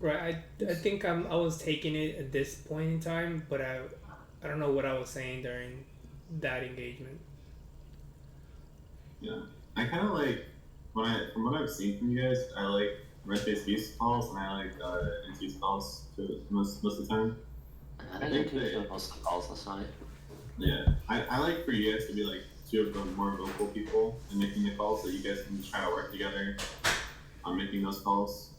Right. I think I was taking it at this point in time, but I don't know what I was saying during that engagement. Yeah, I kind of like from what I've seen from you guys, I like red-faced beast calls and I like NT calls too, most of the time. I I think think NT was that doing most of the calls last night. yeah, I like for you guys to be like two of the more vocal people in making the calls, so you guys can just try to work together on making those calls.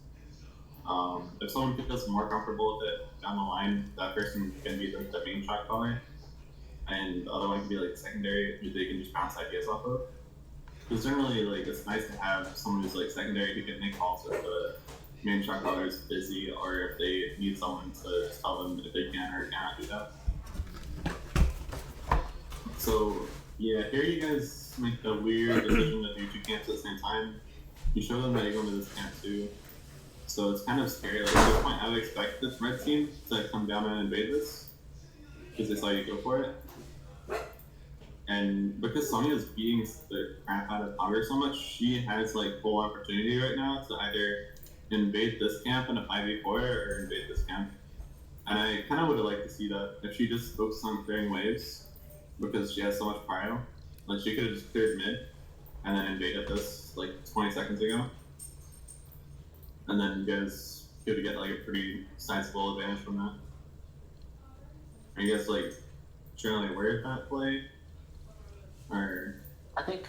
If someone feels more comfortable with it down the line, that person can be like the main shot caller, and the other one can be like secondary, who they can just bounce ideas off of. Because generally, like, it's nice to have someone who's like secondary who can make calls if the main shot caller is busy, or if they need someone to just tell them if they can or cannot do that. So yeah, here you guys make the weird decision to do two camps at the same time. You show them that you're going to this camp too. So it's kind of scary. Like at this point, I would expect this red team to come down and invade this because they saw you go for it. And because Sonya's beating the crap out of Augur so much, she has like full opportunity right now to either invade this camp in a 5v4 or invade this camp. And I kind of would have liked to see that if she just focused on clearing waves because she has so much prio. Like she could have just cleared mid and then invaded this like 20 seconds ago. And then you guys could get like a pretty sizable advantage from that. Are you guys like generally aware of that play? Or I think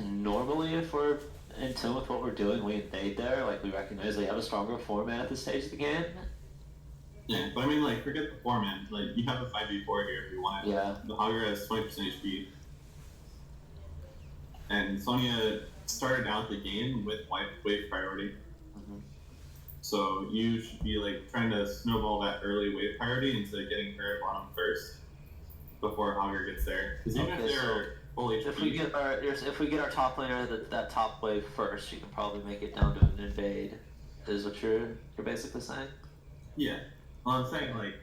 normally if we're in tune with what we're doing, we invade there. Like we recognize we have a stronger format at this stage of the game. yeah, but I mean like forget the 4-man. Like you have a 5v4 here if you want it. Yeah. The Hogger has 20% HP. And Sonya started out the game with wave priority. Mm-hmm. So you should be like trying to snowball that early wave priority instead of getting her bottom first before Hogger gets there. Because even if they're full HP, if we get our top laner that top wave first, you can probably make it down to an invade. Is what you're basically saying? Yeah. Well, I'm saying like,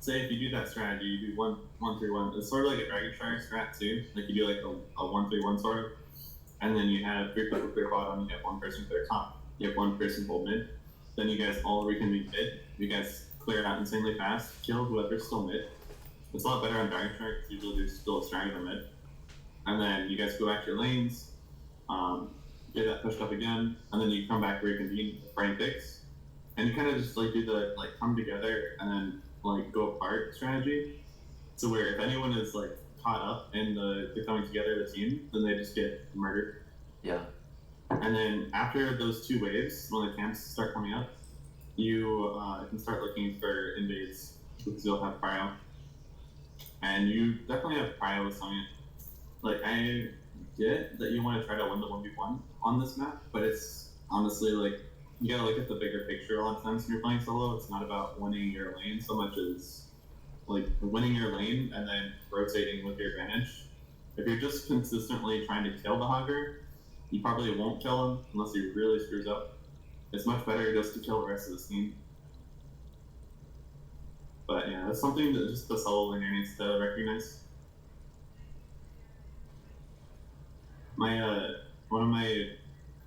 say if you do that strategy, you do 1-1-3-1. It's sort of like a Dragon Shire strat too. Like you do like a 1-3-1 sort of, and then you have 3 people clear bottom. You have 1 person clear top. You have 1 person hold mid. Then you guys all reconvene mid. You guys clear it out insanely fast. Kill whoever's still mid. It's a lot better on Dragon Shire because usually there's still a strategy in mid. And then you guys go back to your lanes. Get that pushed up again, and then you come back reconvene frame picks. And you kind of just like do the like come together and then like go apart strategy. So where if anyone is like caught up in the coming together of the team, then they just get murdered. Yeah. And then after those 2 waves, when the camps start coming up, you can start looking for invades because you'll have prio. And you definitely have prio with Sonya. Like I get that you want to try to win the 1v1 on this map, but it's honestly like you gotta look at the bigger picture a lot of times when you're playing solo. It's not about winning your lane so much as like winning your lane and then rotating with your advantage. If you're just consistently trying to kill the Hogger, you probably won't kill him unless he really screws up. It's much better just to kill the rest of the team. But yeah, that's something that just the solo laner needs to recognize. My one of my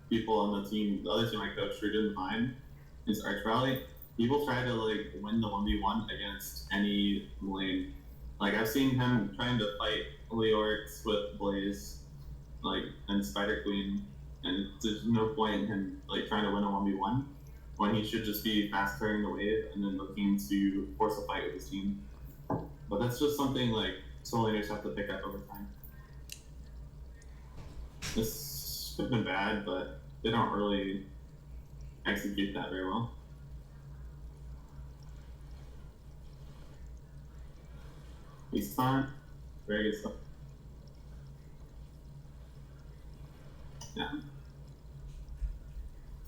people on the team, the other team I coach, who didn't mind, is Arch Rally. People try to like win the 1v1 against any lane. Like I've seen him trying to fight Leorix with Blaze, like and Spider Queen, and there's no point in him like trying to win a 1v1 when he should just be fast clearing the wave and then looking to force a fight with his team. But that's just something like solo laners have to pick up over time. This could have been bad, but they don't really execute that very well. He's fine. Very good stuff. Yeah.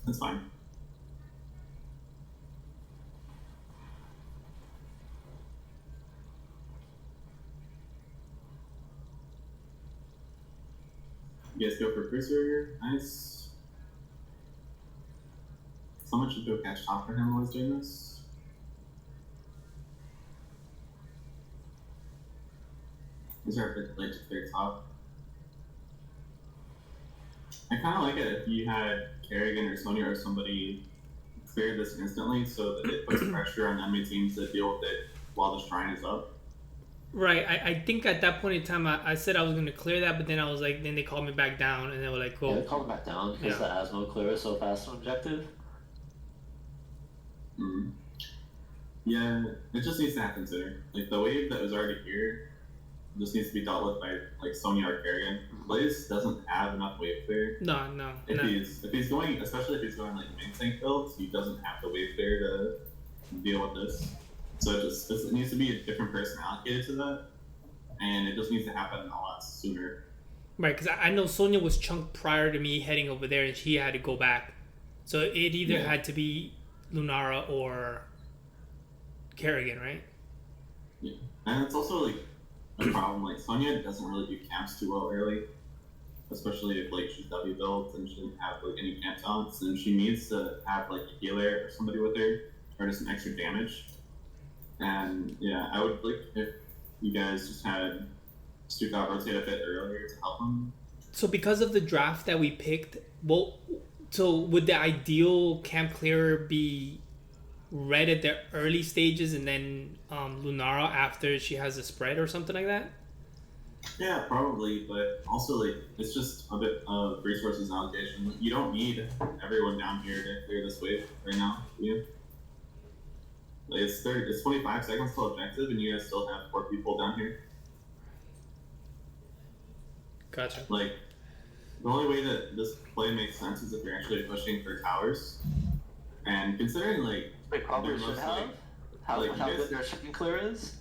That's fine. You guys go for Cruiser here. Nice. Someone should go catch top for him while he's doing this. These are a bit late to clear top. I kind of like it if you had Kerrigan or Sonya or somebody clear this instantly so that it puts pressure on the enemy team to deal with it while the shrine is up. Right. I think at that point in time, I said I was going to clear that, but then I was like, then they called me back down, and they were like, Yeah, well, they called him back down because the Asmo clear is so fast on objective. Mm. Yeah, it just needs to happen sooner. Like, the wave that was already here just needs to be dealt with by, like, Sonya or Kerrigan. Blaze doesn't have enough wave clear. no. If he's going, especially if he's going, like, main tank builds, he doesn't have the wave clear to deal with this. So it needs to be a different person allocated to that, and it just needs to happen a lot sooner. Right, because I know Sonya was chunked prior to me heading over there, and she had to go back. So it either had to be Lunara or Kerrigan, right? Yeah, and it's also like a problem. Like Sonya doesn't really do camps too well early, especially if like she's W built and she doesn't have like any camp talents, and she needs to have like a healer or somebody with her, or just some extra damage. And yeah, I would like if you guys just had Stukov rotate a bit earlier to help him. So because of the draft that we picked, well, so would the ideal camp clearer be Red at the early stages and then Lunara after she has a spread or something like that? Yeah, probably, but also like it's just a bit of resources allocation. You don't need everyone down here to clear this wave right now, do you? Like it's 25 seconds till objective, and you guys still have 4 people down here. Gotcha. Like the only way that this play makes sense is if you're actually pushing for towers, and considering like They probably should have. How guys, good their chicken clear is?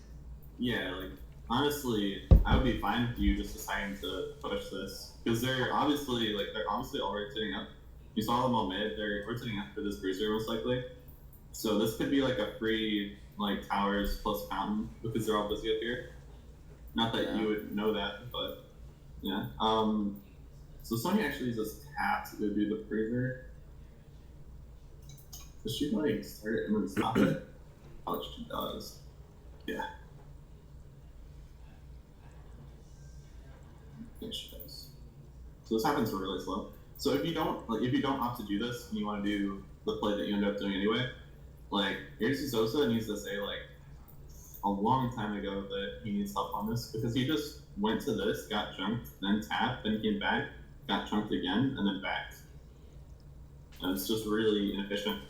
Yeah, like honestly, I would be fine with you just deciding to push this because they're obviously all rotating up. You saw them all mid; they're rotating up for this bruiser most likely. So this could be like a free like towers plus fountain because they're all busy up here. Not that you would know that, but yeah. So Sonya actually uses tap to go do the bruiser. Does she like start it and then stop it? Oh, she does. Yeah. I think she does. So this happens really slow. So if you don't opt to do this and you want to do the play that you end up doing anyway, like Sosa needs to say like a long time ago that he needs help on this because he just went to this, got chunked, then tapped, then came back, got chunked again, and then backed. And it's just really inefficient.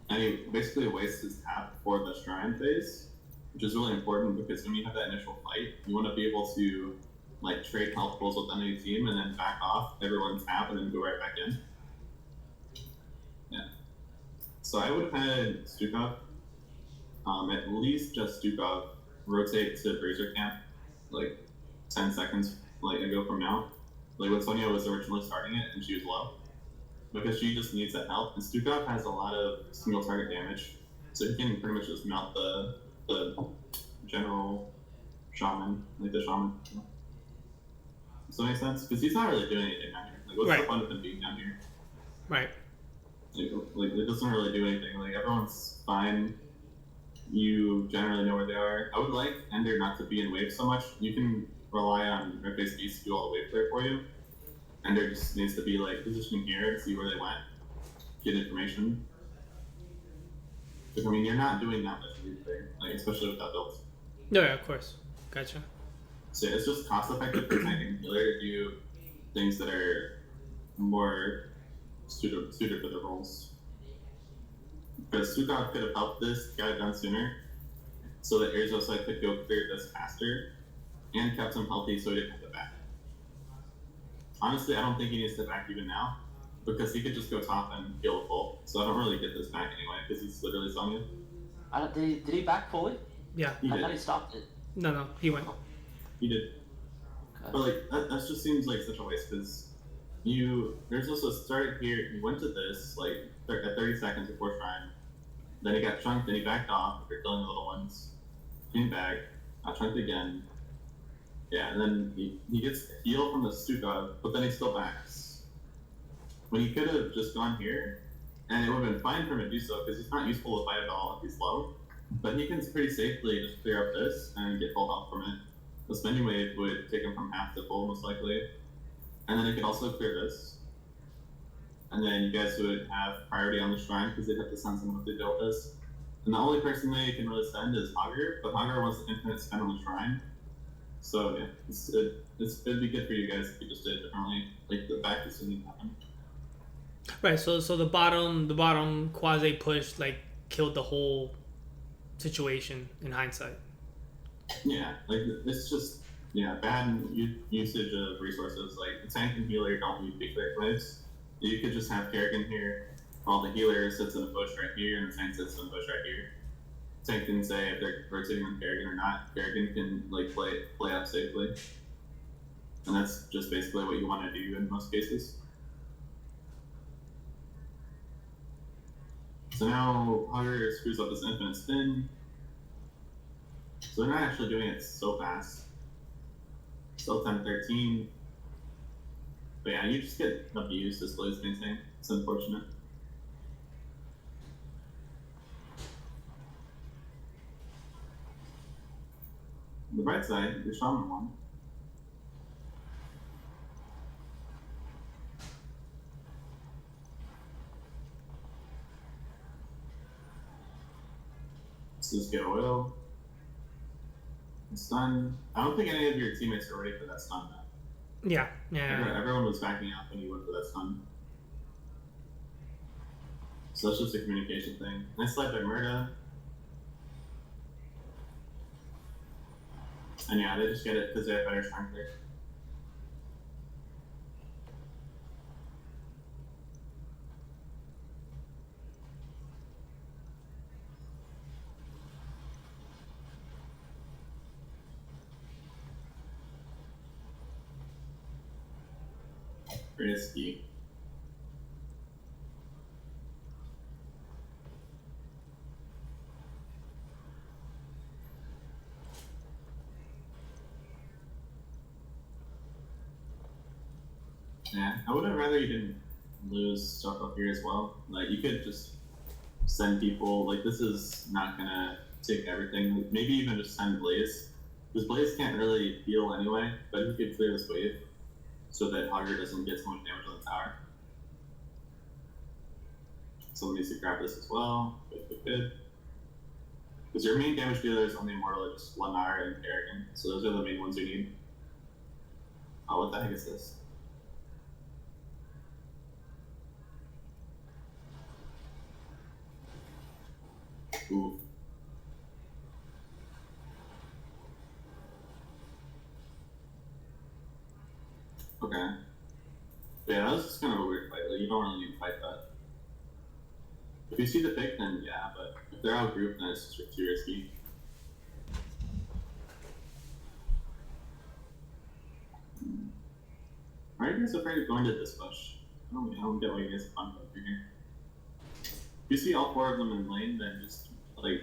And he basically wastes his tap for the shrine phase, which is really important because when you have that initial fight, you want to be able to like trade health pools with any team and then back off everyone's tap and then go right back in. Yeah. So I would have had Stukov, at least just Stukov, rotate to Brazier Camp, like 10 seconds like ago from now. Like when Sonya was originally starting it and she was low. Because she just needs that help. And Stukov has a lot of single target damage. So he can pretty much just melt the general shaman, like the shaman. Does that make sense? Because he's not really doing anything down here. Like what's the fun of him being down here? Right. Like it doesn't really do anything. Like everyone's fine. You generally know where they are. I would like Ender not to be in wave so much. You can rely on Red Face Beast to do all the wave clear for you. Ender just needs to be like positioning here and see where they went, get information. Because I mean, you're not doing that much wave clear, like especially with that build. No, yeah, of course. Gotcha. So it's just cost effective for tank and healer to do things that are more suited for the roles. Because Stukov could have helped this, got it done sooner, so that Airzosa could go clear this faster, and kept him healthy so he didn't have to back. Honestly, I don't think he needs to back even now, because he could just go top and heal full. So I don't really get this back anyway, because he's literally Sonya. Did he back fully? Yeah. I thought he stopped it. No, he went. He did. Okay. But like that just seems like such a waste because there's also started here. He went to this like at 30 seconds before shrine. Then he got chunked. Then he backed off after killing the little ones. Came back, got chunked again. Yeah, and then he gets healed from the Stukov, but then he still backs. When he could have just gone here, and it would have been fine for him to do so because he's not useful to fight at all if he's low. But he can pretty safely just clear up this and get full health from it. The spending wave would take him from half to full most likely. And then he could also clear this. and then you guys would have priority on the shrine because they'd have to send someone with the build this. And the only person they can really send is Hagar, but Hagar wants the infinite spend on the shrine. So yeah, it'd be good for you guys if you just did it differently. Like the back is didn't happen. Right. So the bottom quasi push like killed the whole situation in hindsight. Yeah, like it's just bad usage of resources. Like the tank and healer don't need big clear waves. You could just have Kerrigan here, while the healer sits in a bush right here, and the tank sits in a bush right here. Tank can say if they're rotating on Kerrigan or not. Kerrigan can like play up safely, and that's just basically what you want to do in most cases. So now Hagar screws up this infinite spin. So they're not actually doing it so fast. Still 10-13. But yeah, you just get abused as Blaze maintain. It's unfortunate. On the right side, your Shaman won. Let's just get oil. Stun. I don't think any of your teammates are ready for that stun now. Yeah. Everyone was backing out when you went for that stun. So that's just a communication thing. Nice slide by Murda. And yeah, they just get it because they have better shrine clear. Risky. Yeah, I would have rather you didn't lose stuff up here as well. Like you could just send people. Like this is not gonna take everything. Like, maybe even just send Blaze, because Blaze can't really heal anyway. But you could clear this wave so that Hagar doesn't get so much damage on the tower. Someone needs to grab this as well. Good. Because your main damage dealer is only Immortal, just Lennar and Kerrigan. So those are the main ones you need. Oh, what the heck is this? Ooh. Okay. Yeah, that was just kind of a weird fight. Like, you don't really need to fight that. If you see the pick, then yeah, but if they're out grouped, then it's just too risky. Why are you guys afraid of going to this bush? I don't get why you guys are fun over here. If you see all four of them in lane, then just like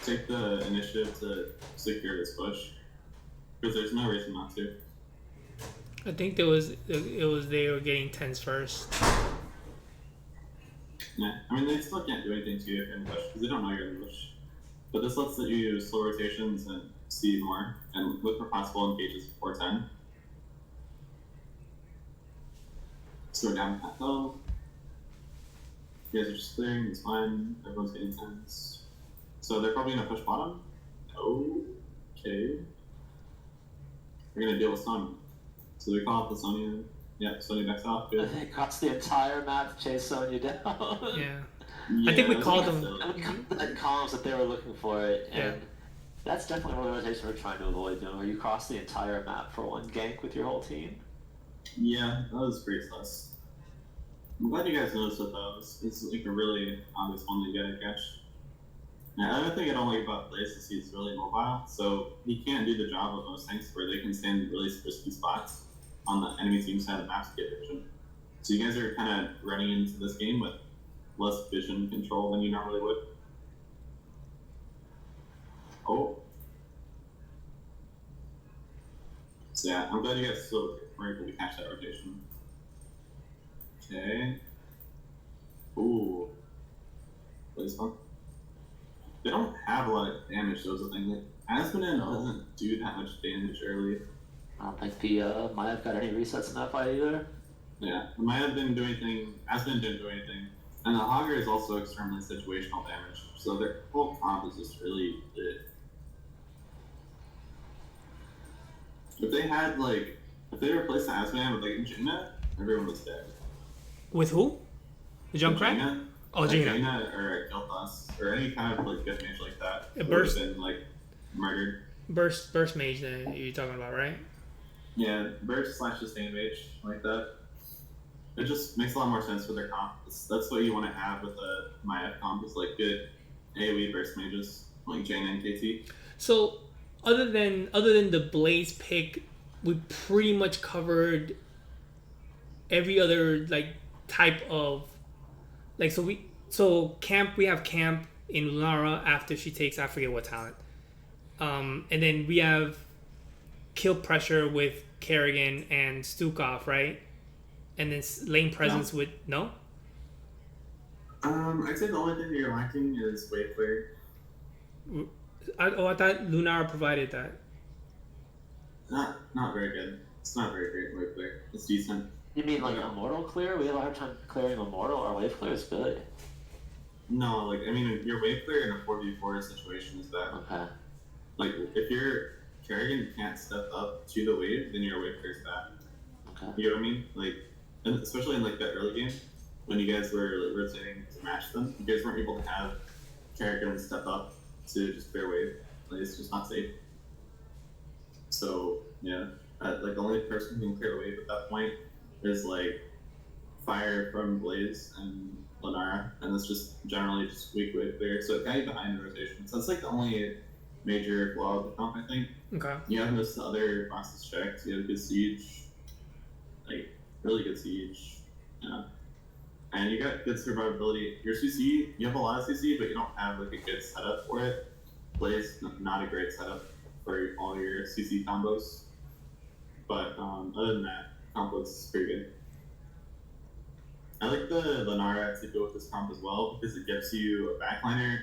take the initiative to secure this bush, because there's no reason not to. I think it was they were getting tens first. Yeah, I mean they still can't do anything to you if you're in the bush because they don't know you're in the bush. But this lets you use slow rotations and see more and look for possible engages before 10. Let's go down that hill. You guys are just clearing, it's fine. Everyone's getting 10s. So they're probably gonna push bottom. Okay. We're gonna deal with Sonya. So we call it the Sonya. Yeah, Sonya backs off. Good. It costs the entire map to chase Sonya down. Yeah. Yeah, I think we that's called kinda them. silly. And we cut the columns that they were looking for it, and Yeah. that's definitely one of the rotations we're trying to avoid doing, where you cross the entire map for one gank with your whole team. Yeah, that was pretty sus. I'm glad you guys noticed it though. It's like a really obvious one that you gotta catch. Now, the other thing I don't like about Blaze is he's really mobile, so he can't do the job of most tanks where they can stand in really risky spots on the enemy team side of the map to get vision. So you guys are kind of running into this game with less vision control than you normally would. Oh. So yeah, I'm glad you guys still were able to catch that rotation. Okay. Ooh. Blaze fun. They don't have a lot of damage, so it's the thing. Like, Asmodean doesn't do that much damage early. I don't think Pia might have got any resets in that fight either. Yeah, it might have been doing anything. Aspen didn't do anything, and the Hogger is also extremely situational damage. So their whole comp is just really good. If they had like, if they replaced the Aspen with like Jaina, everyone was dead. With who? The Junkrat? Jaina, Oh, like Jaina. Jaina or Gilthas or any kind of like good mage like that It would have burst. been like murdered. Burst mage that you're talking about, right? Yeah, burst / sustain mage like that. It just makes a lot more sense for their comp. That's what you want to have with a Maya comp. Is like good AoE burst mages like Jaina and KT. So other than the Blaze pick, we pretty much covered every other like type of like camp. We have camp in Lunara after she takes, I forget what talent. And then we have kill pressure with Kerrigan and Stukov, right? And then lane presence with no. I'd say the only thing that you're lacking is wave clear. I thought Lunara provided that. Not very good. It's not very great wave clear. It's decent. You mean like Immortal clear? We have a hard time clearing Immortal. Our wave clear is good. No, like I mean, your wave clear in a 4v4 situation is bad. Okay. Like if your Kerrigan can't step up to the wave, then your wave clear is bad. Okay. You know what I mean? Like, and especially in like the early game when you guys were like, rotating to match them, you guys weren't able to have Kerrigan step up to just clear wave. Like it's just not safe. So yeah, like the only person who can clear the wave at that point is like Fire from Blaze and Lunara, and it's just generally just weak wave clear. So it got you behind the rotation. So that's like the only major flaw of the comp, I think. Okay. You have most other boxes checked. You have good siege, like really good siege, yeah. And you got good survivability. Your CC, you have a lot of CC, but you don't have like a good setup for it. Blaze, not a great setup for all your CC combos. But other than that, comp looks pretty good. I like the Lunara to go with this comp as well because it gives you a backliner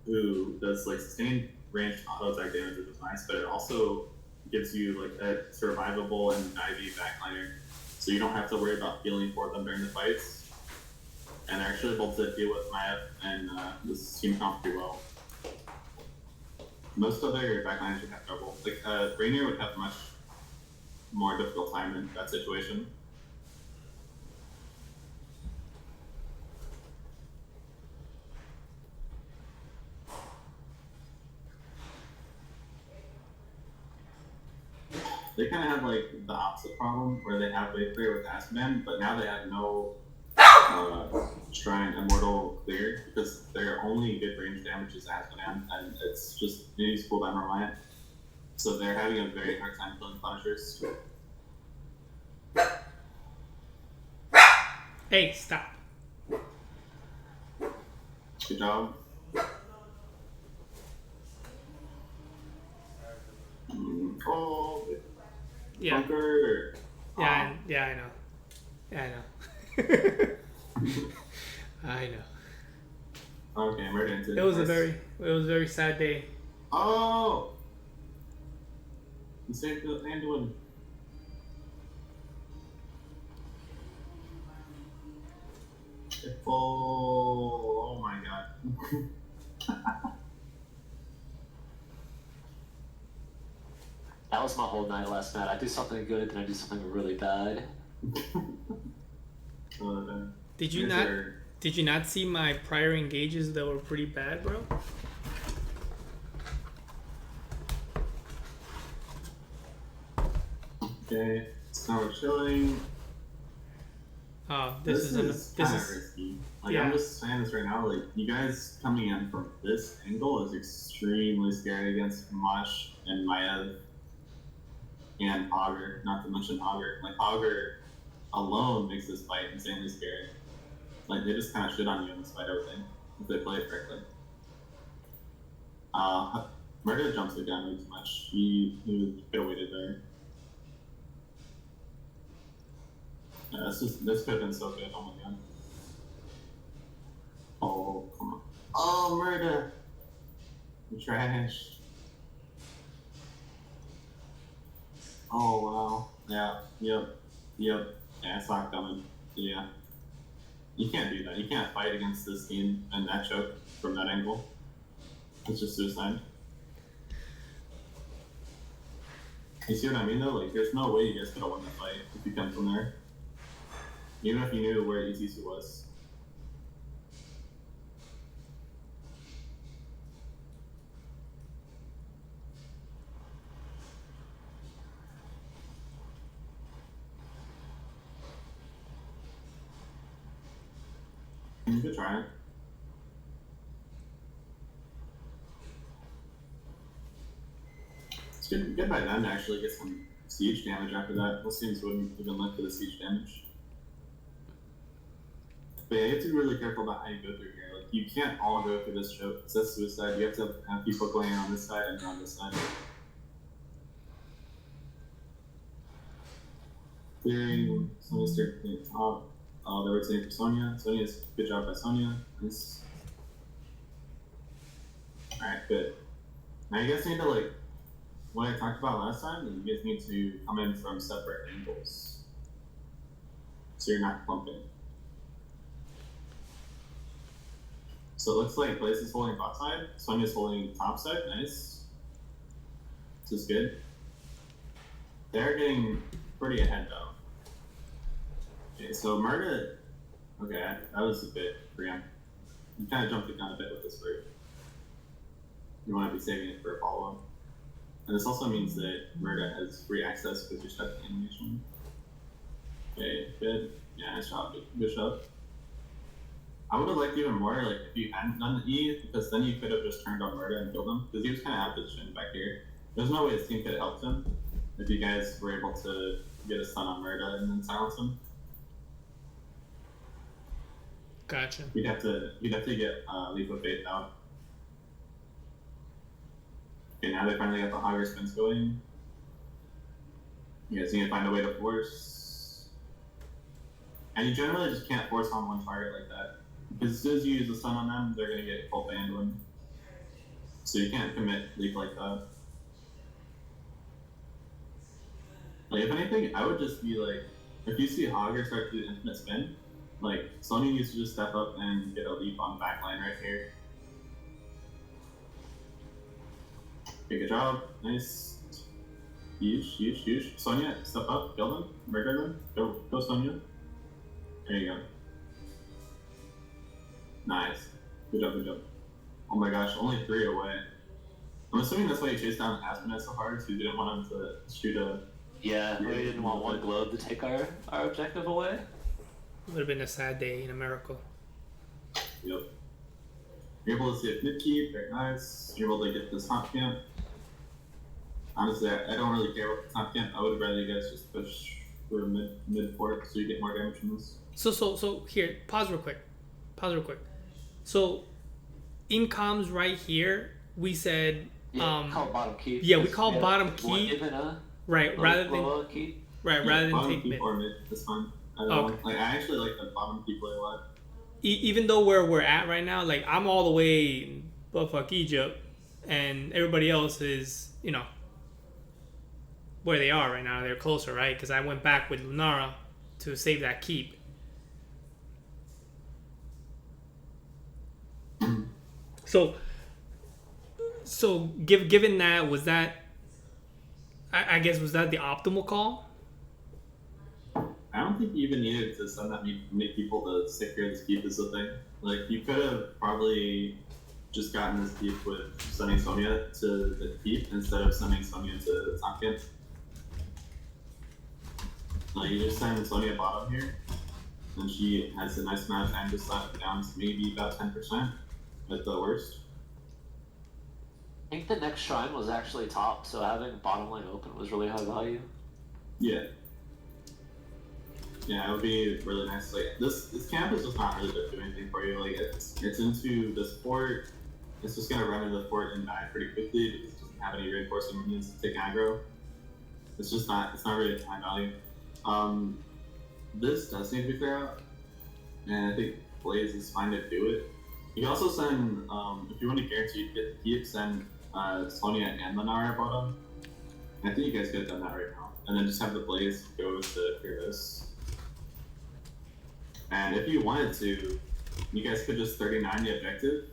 who does like sustained ranged auto attack damage, which is nice, but it also gives you like a survivable and divey backliner, so you don't have to worry about healing for them during the fights. And they're actually able to deal with Maya and this team comp pretty well. Most other backliners would have trouble. Like Rainier would have a much more difficult time in that situation. They kind of have like the opposite problem where they have wave clear with Aspen, but now they have no Shrine Immortal clear because their only good range damage is Aspen, and it's just it needs cooldown reliant. So they're having a very hard time killing Punishers. Hey, stop. Good job. Oh, Yeah. bunker. Yeah, I know. Yeah, I know. I know. Okay, I'm ready into It was a very sad day. Oh! You saved the Anduin. Oh my god. That was my whole night last night. I do something good, then I do something really bad. Did you not see my prior engages that were pretty bad, bro? Okay, so we're chilling. This is risky. Like yeah. I'm just saying this right now. Like you guys coming in from this angle is extremely scary against Mosh and Maiev and Augur. Not to mention Augur. Like Augur alone makes this fight insanely scary. Like they just kind of shit on you in this fight, everything if they play it correctly. Murder jumps the gun way too much. He could have waited there. Yeah, this could have been so good. Oh my god. Oh, come on. Oh, murder! You trash. Oh, wow. Yeah, yep. Yeah, it's not coming. Yeah. You can't do that. You can't fight against this team and that choke from that angle. It's just suicide. You see what I mean though? Like, there's no way you guys could have won that fight if you come from there. Even if you knew where ETC was. You could try it. It's good by them to actually get some siege damage after that. Those teams wouldn't even look for the siege damage. But yeah, you have to be really careful about how you go through here. Like, you can't all go through this choke. It says suicide. You have to have people going on this side and on this side. Clearing, Sonya start clearing top. They were saying for Sonya. Sonya's good job by Sonya. Nice. Alright, good. Now you guys need to, like, what I talked about last time, you guys need to come in from separate angles. So you're not clumping. So it looks like Blaze is holding bot side, Sonya's holding top side, nice. This is good. They're getting pretty ahead though. Okay, so Murda, okay, that was a bit preempt. You kind of jumped the gun a bit with this bird. You want to be saving it for a follow-up. And this also means that Murda has free access because you're stuck in animation. Okay, good. Yeah, nice job. Good job. I would have liked even more, like, if you hadn't done the E, because then you could have just turned on Murda and killed him, because he was kind of out of position back here. There's no way his team could have helped him if you guys were able to get a stun on Murda and then silence him. Gotcha. You'd have to get Leap of Faith out. Okay, now they finally got the higher spins going. You guys need to find a way to force. And you generally just can't force on one target like that. Because as soon as you use the stun on them, they're going to get full banned one. So you can't commit Leap like that. Like, if anything, I would just be like, if you see Hogger start to do infinite spin, like, Sonya needs to just step up and get a leap on the back line right here. Okay, good job. Nice. Huge, huge, huge. Sonya, step up, kill them, murder them. Go Sonya. There you go. Nice. Good job, good job. Oh my gosh, only 3 away. I'm assuming that's why you chased down Aspen so hard, so you didn't want him to shoot a... Yeah, we didn't want one globe to take our objective away. Would have been a sad day and a miracle. Yep. You're able to see a mid keep, very nice. You're able to get this top camp. Honestly, I don't really care about the top camp. I would rather you guys just push for mid port so you get more damage from this. So here, pause real quick. So in comms right here, we said yeah, call bottom keep. Yeah, we call bottom keep. Right, rather than keep. Right, yeah, rather than bottom take keep mid. or mid, that's fine. Okay. Like, I actually like the bottom keep play a lot. Even though where we're at right now, like, I'm all the way in buttfuck Egypt, and everybody else is, you know, where they are right now. They're closer, right? Because I went back with Lunara to save that keep. So given that, was that, I guess, was that the optimal call? I don't think you even needed to send that many people to stick here. This keep is the thing. Like, you could have probably just gotten this keep with sending Sonya to the keep instead of sending Sonya to the top camp. Like, you just send Sonya bottom here, and she has a nice amount of time to slap it down to maybe about 10% at the worst. I think the next shrine was actually top, so having bottom lane open was really high value. Yeah. Yeah, it would be really nice. Like, this camp is just not really going to do anything for you. Like, it's into this fort. It's just gonna run into the fort and die pretty quickly because it doesn't have any reinforcing minions to take aggro. It's just not. It's not really high value. This does need to be clear out, and I think Blaze is fine to do it. You can also send, if you want to guarantee you get the keep, send Sonya and Lunara bottom. I think you guys could have done that right now, and then just have the Blaze go to clear this. And if you wanted to, you guys could just 39 the objective.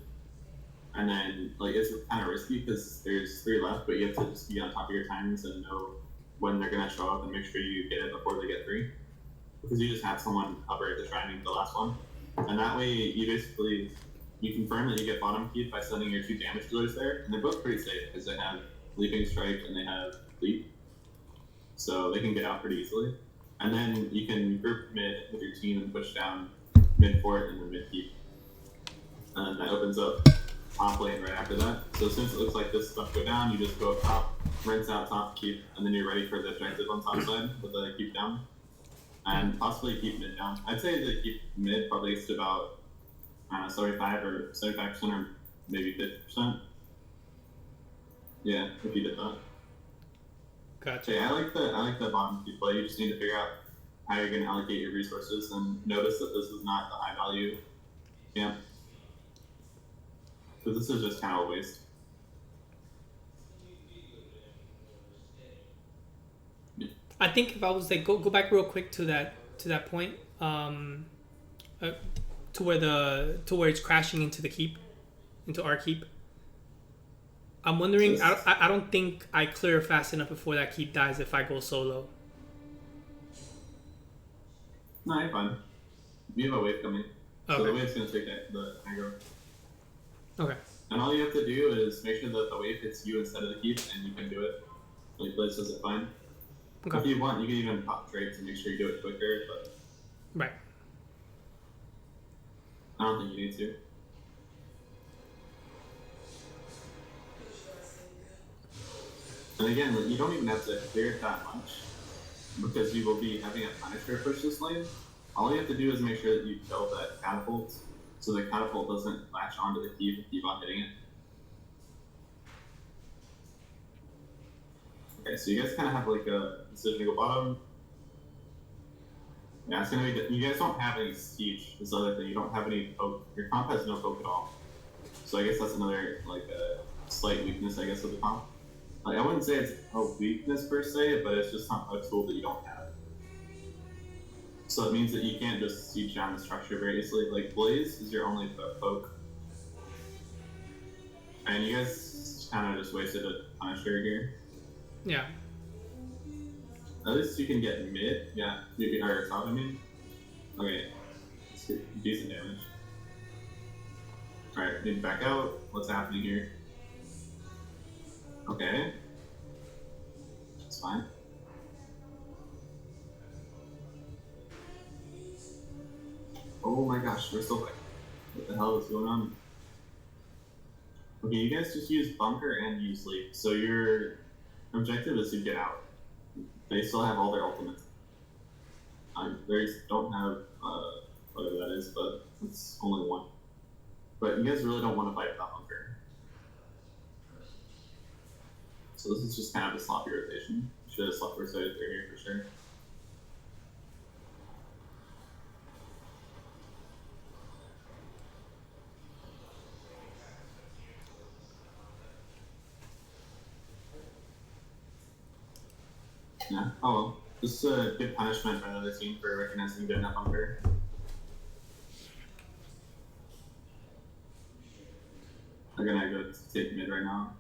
And then, like, it's kind of risky because there's 3 left, but you have to just be on top of your timings and know when they're going to show up and make sure you get it before they get 3. Because you just have someone hover at the shrine the last one. And that way, you confirm that you get bottom keep by sending your 2 damage dealers there. And they're both pretty safe because they have Leaping Strike and they have Leap. So they can get out pretty easily. And then you can group mid with your team and push down mid fort and then mid keep. And then that opens up top lane right after that. So since it looks like this stuff go down, you just go up top, rinse out top keep, and then you're ready for the objective on top side with the keep down. And possibly keep mid down. I'd say the keep mid probably gets to about 75 or 75% or maybe 50%. Yeah, if you did that. Gotcha. Yeah, I like the bottom keep play. You just need to figure out how you're going to allocate your resources and notice that this is not the high value camp. So this is just kind of a waste. I think if I was like go back real quick to that point, to where it's crashing into the keep, into our keep. I'm wondering. I don't think I clear fast enough before that keep dies if I go solo. No, you're fine. You have a wave coming. Okay. So the wave's going to take the aggro. Okay. And all you have to do is make sure that the wave hits you instead of the keep, and you can do it. Like Blaze does it fine. Okay. If you want, you can even pop trade to make sure you do it quicker, but Right. I don't think you need to. And again, you don't even have to clear it that much, because you will be having a Punisher push this lane. All you have to do is make sure that you kill that catapult, so the catapult doesn't latch onto the keep and keep on hitting it. Okay, so you guys kind of have like a decision to go bottom. Yeah, it's gonna be. You guys don't have any siege. This other thing, you don't have any poke. Your comp has no poke at all. So I guess that's another like a slight weakness, I guess, of the comp. Like, I wouldn't say it's a weakness per se, but it's just not a tool that you don't have. So it means that you can't just siege down the structure very easily. Like Blaze is your only poke, and you guys kind of just wasted a Punisher here. Yeah. At least you can get mid, yeah, or top, I mean. Okay, let's get decent damage. Alright, need to back out. What's happening here? Okay. That's fine. Oh my gosh, we're still like, what the hell is going on? Okay, you guys just use bunker and use leap. So your objective is to get out. They still have all their ultimates. They don't have whatever that is, but it's only one. But you guys really don't want to fight that bunker. So this is just kind of a sloppy rotation. Should have slept rotated through here for sure. Yeah. Oh well. This is a good punishment by the other team for recognizing good enough bunker. They're gonna go take mid right now.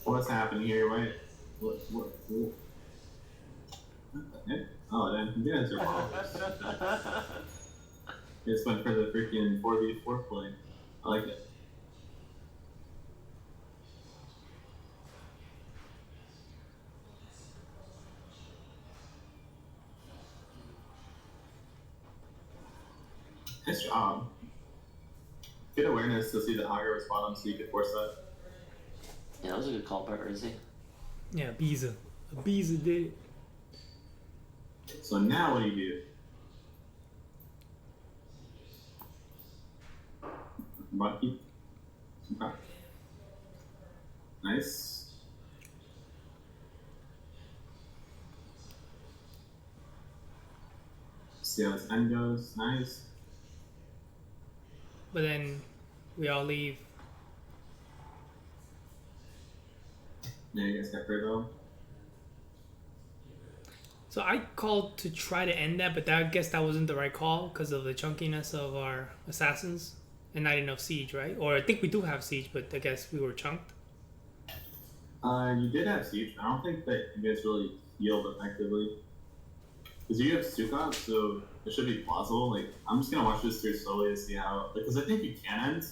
What's happening here? Wait. What the heck? Oh, then you guys are bombers. They just went for the freaking 4v4 play. I like it. Nice job. Good awareness to see that Hager was bottom so you could force that. Yeah, that was a good call by Urzy. Yeah, Biza. Biza did it. So now what do you do? Bucky. Okay. Nice. See how this end goes. Nice. But then we all leave. Yeah, you guys got through though. So I called to try to end that, but I guess that wasn't the right call because of the chunkiness of our assassins and not enough siege, right? Or I think we do have siege, but I guess we were chunked. You did have siege. I don't think that you guys really healed effectively. Because you have Sukov, so it should be plausible. Like, I'm just gonna watch this through slowly to see how. Because I think you can end.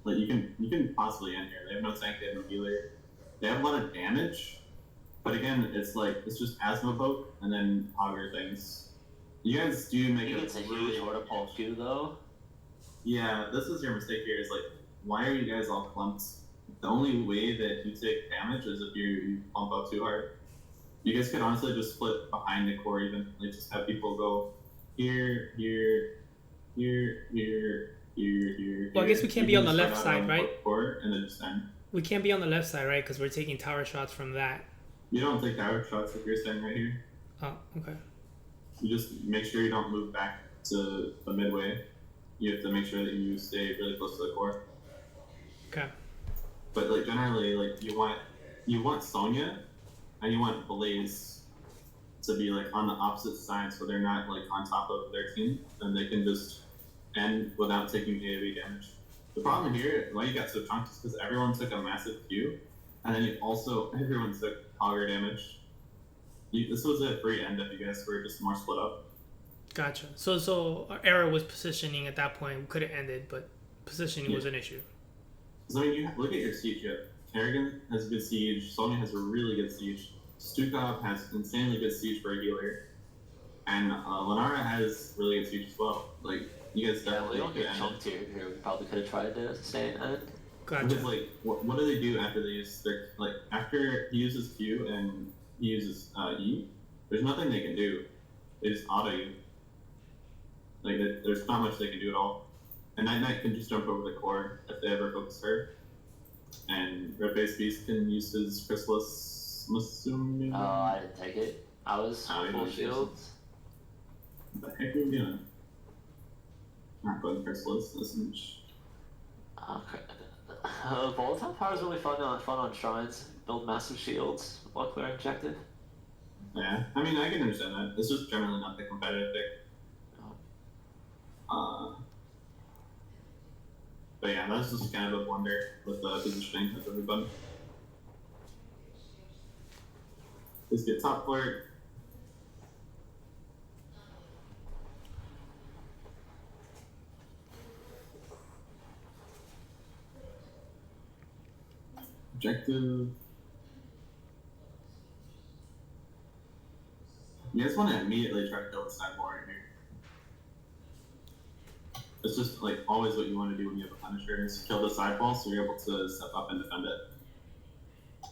Like, you can possibly end here. They have no tank, they have no healer. They have a lot of damage, but again, it's like it's just asthma poke and then auger things. You guys do make It's a huge order pulse too, though. Yeah, this is your mistake here. Is like, why are you guys all clumped? The only way that you take damage is if you pump up too hard. You guys could honestly just split behind the core, even like just have people go here, here, here, here, here. Well, I guess we can't be on the left side, right? Core and then just end. We can't be on the left side, right? Because we're taking tower shots from that. You don't take tower shots if you're staying right here. Oh, okay. You just make sure you don't move back to the midway. You have to make sure that you stay really close to the core. Okay. But like generally, like you want Sonya and you want Blaze to be like on the opposite side, so they're not like on top of their team, and they can just end without taking AoE damage. The problem here, why you got so chunked, is because everyone took a massive Q, and then everyone took auger damage. This was a free end if you guys were just more split up. Gotcha. So our error was positioning at that point. We could have ended, but positioning was an issue. So I mean, you look at your siege. You have Kerrigan has a good siege. Sonya has a really good siege. Stukov has insanely good siege for a healer, and Lenara has really good siege as well. Like you guys definitely. We don't get chunked here. We probably could have tried to stay in end. Gotcha. Because like, what do they do after they use their after he uses Q and he uses E? There's nothing they can do. They just auto you. Like there's not much they can do at all. And Night can just jump over the core if they ever focus her. And Red Face Beast can use his Chrysalis, I'm assuming. Oh, I didn't take it. I was full shields. What the heck are we doing? Not going Chrysalis this much. Okay. Volatile power is really fun on shrines. Build massive shields while clearing objective. Yeah, I mean I can understand that. It's just generally not the competitive pick. But yeah, that's just kind of a blunder with the positioning of everybody. Let's get top flirt. Objective. You guys want to immediately try to kill the sideboard right here. It's just like always what you want to do when you have a Punisher is kill the sideball so you're able to step up and defend it.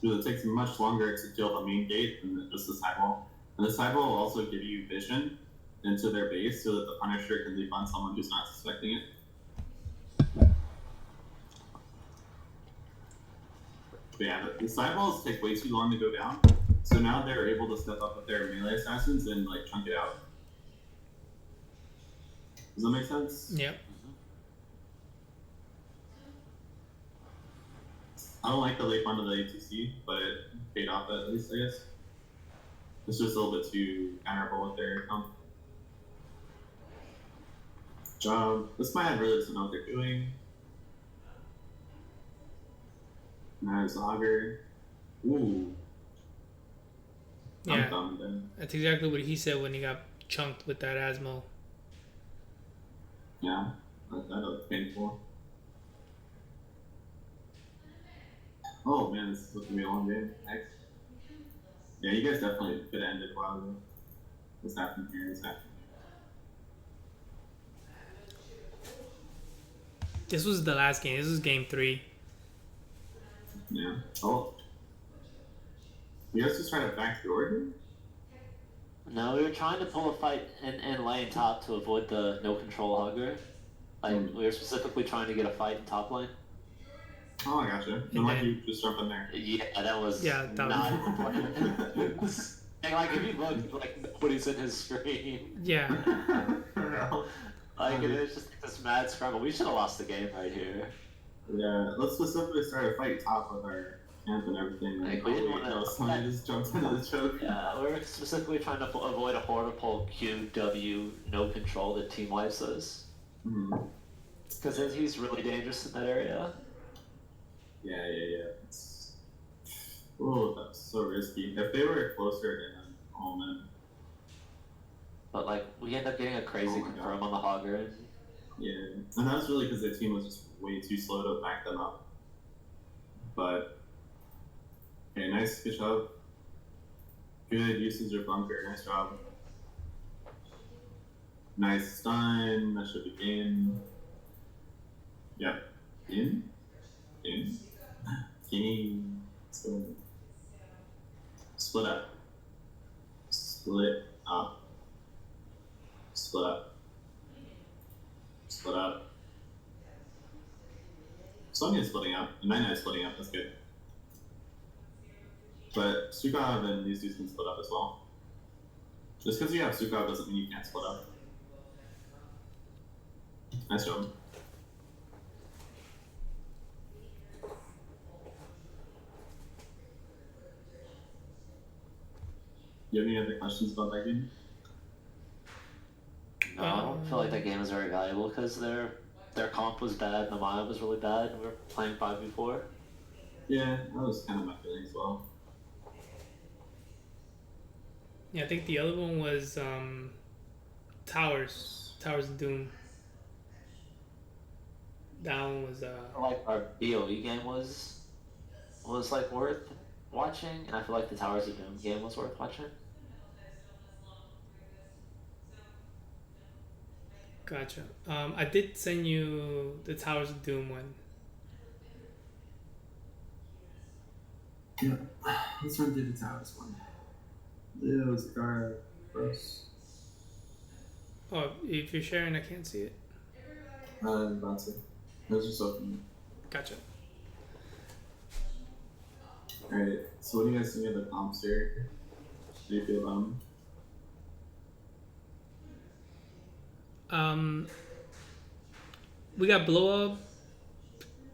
Because it takes much longer to kill the main gate than just the sideball. And the sideball will also give you vision into their base so that the Punisher can leap on someone who's not suspecting it. But yeah, the sideballs take way too long to go down. So now they're able to step up with their melee assassins and like chunk it out. Does that make sense? Yep. I don't like the late one of the ATC, but it paid off at least, I guess. It's just a little bit too counterable with their comp. Job. This might really doesn't know what they're doing. Nice auger. Ooh. Yeah. I'm done then. That's exactly what he said when he got chunked with that Asmo. Yeah, that looks painful. Oh man, this is looking to be a long game. Nice. Yeah, you guys definitely could have ended while this happened here. This happened. This was the last game. This was game 3. Yeah. Oh. You guys just trying to backdoor here? No, we were trying to pull a fight in lane top to avoid the no control hugger. Like, we were specifically trying to get a fight in top lane. Oh, I gotcha. Then why you just jump in there? Yeah, that was that not the plan. And like, if you look, like, nobody's in his screen. Yeah. Like, it's just like this mad scramble. We should have lost the game right here. Yeah, let's specifically start a fight top with our camp and everything. Like, And we didn't wait, wanna- no, someone just jumped into the choke. Yeah, we're specifically trying to avoid a horrible QW no control that Team Wipes us. Mhm. Because he's really dangerous in that area. Yeah. Oh, that's so risky. If they were closer, then oh man. But like, we end up getting a crazy Oh my confirm God. on the Hogger. And Yeah, and that's really because their team was just way too slow to back them up. But okay, nice, good job. Good usage of bunker, nice job. Nice stun, that should be game. Yeah, game? Game? Game. So, split up. Split up. Split up. Split up. Sonya's splitting up, and Nine splitting up, that's good. But Sukov and these dudes can split up as well. Just because you have Sukov doesn't mean you can't split up. Nice job. You have any other questions about that game? no, I don't feel like that game is very valuable because their comp was bad, the Maya was really bad, and we were playing 5v4. Yeah, that was kind of my feeling as well. Yeah, I think the other one was Towers of Doom. That one was Like our BOE game was like worth watching, and I feel like the Towers of Doom game was worth watching. gotcha. I did send you the Towers of Doom one. Yeah, let's run through the Towers one. It was guard first. Oh, if you're sharing, I can't see it. I'm about to. It was just open. Gotcha. Alright, so what do you guys think of the comps here? How do you feel about them? We got blow up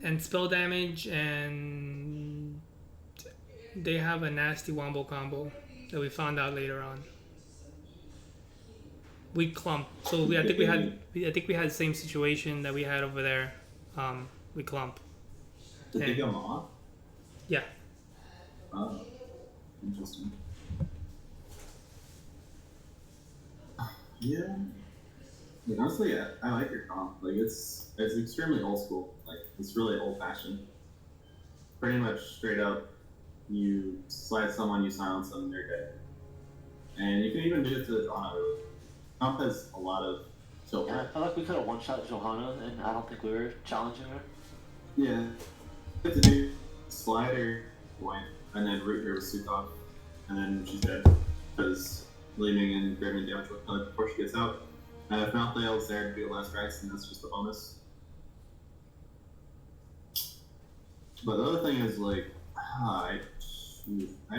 and spell damage, and they have a nasty wombo combo that we found out later on. We clump, so I think we had the same situation that we had over there. We clump. Did they come off? Yeah. Oh, interesting. Yeah. Like, honestly, I like your comp. Like it's extremely old school. Like it's really old fashioned. Pretty much straight up, you slide someone, you silence them, they're dead. And you can even do it to Johanna. Comp has a lot of tilt. Yeah, I feel like we could have one-shot Johanna, and I don't think we were challenging her. Yeah. You have to do slider point and then root her with Sukov, and then she's dead. Because leaving and grabbing damage with her before she gets out. And if Malthael's there to do the last rights, then that's just a bonus. But the other thing is, like, I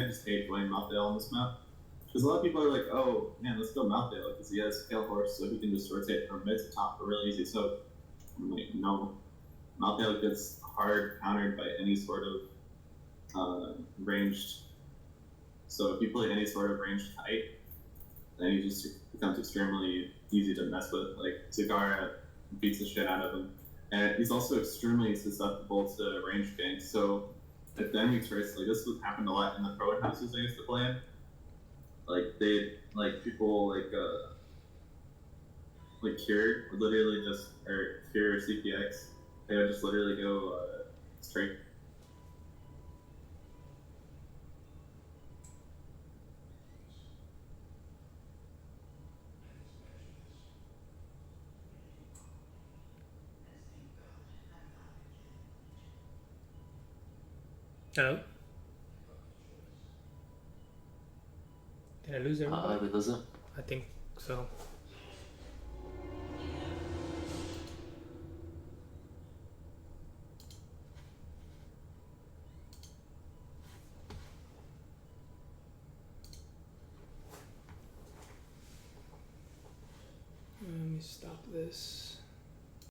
just hate playing Malthael on this map. Because a lot of people are like, oh, man, let's go Malthael, because he has Scale Horse, so he can just rotate from mid to top for really easy. So, I'm like, no. Malthael gets hard countered by any sort of ranged. So if you play any sort of ranged kite, then he just becomes extremely easy to mess with. Like, Zagara beats the shit out of him. And he's also extremely susceptible to ranged ganks. So if the enemy turrets, like this would happen a lot in the pro houses I used to play in. Like people like Cure would literally just, or Cure or CPX, they would just literally go straight. Hello? Did I lose everybody? We lose him. I think so. Let me stop this.